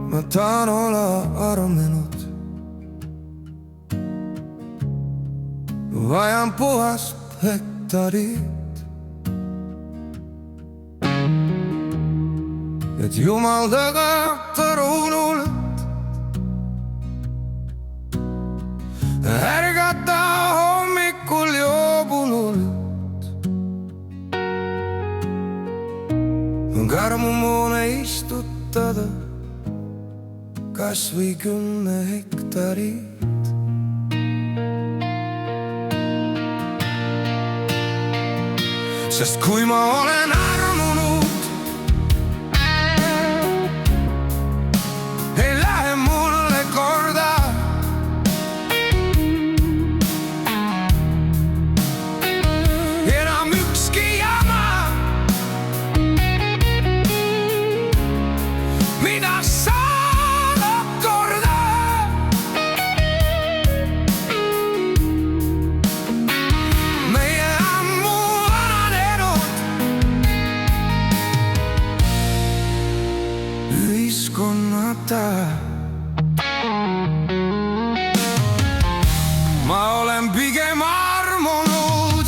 Ma tahan olla armunud, vajan puhast hektarit, et Jumal tagab runult ärgata hommikul joobunult. Karmumoone istutada kas või 10 hektarit. Sest kui ma olen armunud, ei lähe mulle korda. Enam ükski jama, mida saadab korda. Meie ammu vananenud ühiskonnata ma olen pigem armunud,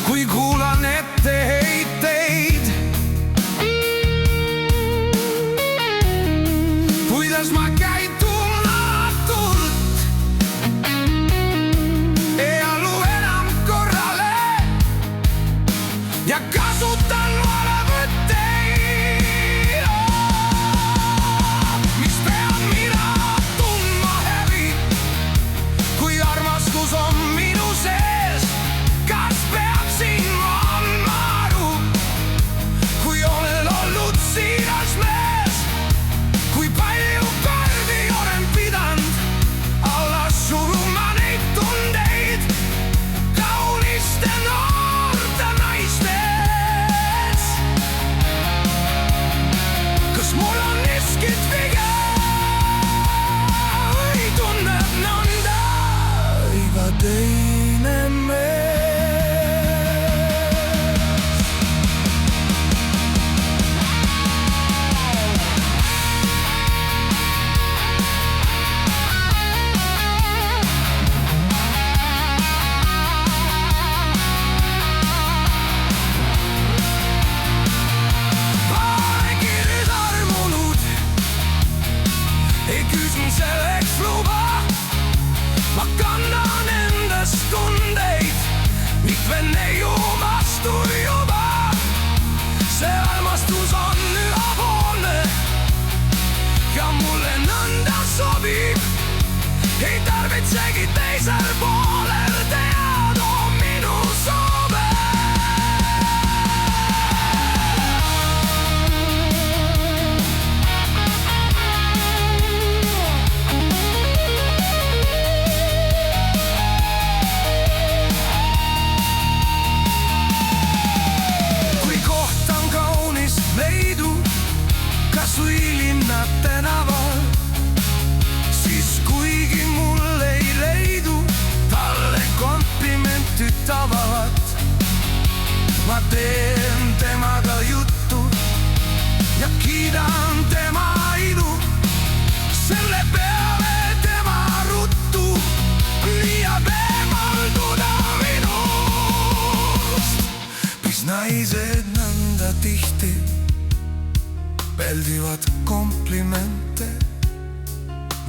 kui kuulan etteheiteid, kuidas ma käitun alatult, ei allu enam korrale ja kasutan valemõtteid, mis pean mina tundma häbi, kui armastus on minu sees. Kas peaksin ma andma aru, kui olen olnud siiras mees, kui palju kordi olen pidanud alla suruma neid tundeid kauniste noorte naiste ees. Kas mul on miskit viga või tunneb nõnda iga teine mees? Olengi nüüd armunud, ei küsin selleks luba. Ma kannan endas tundeid, mitme neiu vastu juba. See armastus on ühapoolne ja mulle nõnda sobib. Ei tarvitsegi teisel poolel teada minu soove. Kui kohtan kaunist leidu, kas või linna tänaval, siis kuigi mul ei leidu talle komplimente tavat, ma teen temaga juttu ja kiidan tema ilu. Selle peale tema ruttu liiab eemalduda minust. Mis naised nõnda tihti peldivad komplimente,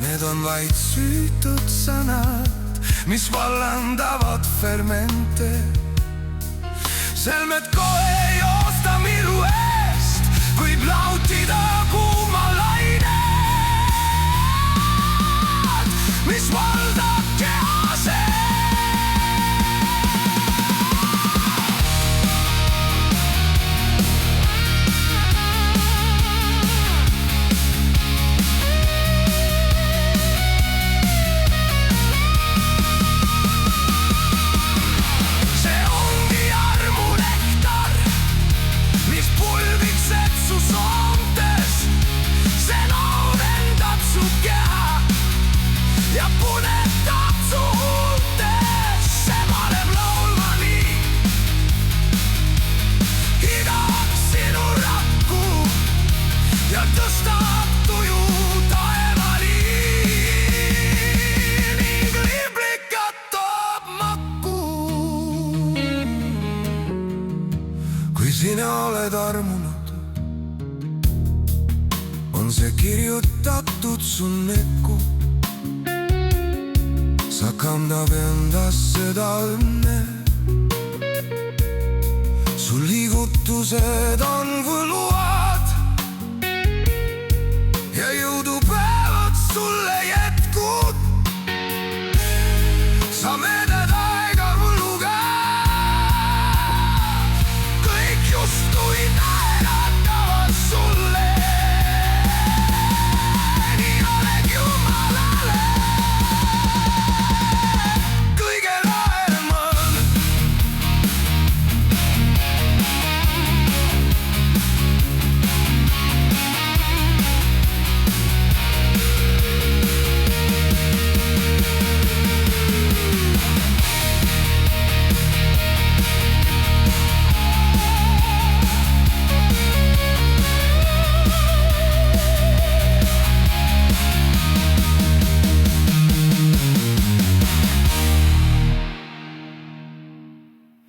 need on vaid süütud sõnad, mis vallandavad fermente. Selmed kohe ei oosta miru eest, võib nautida kuuma lainet, mis valdab keha sees. See ongi armu nektar, ja oled armunud, on see kirjutatud su näkku. sa kandab endas seda õnne, su liigutused on võlu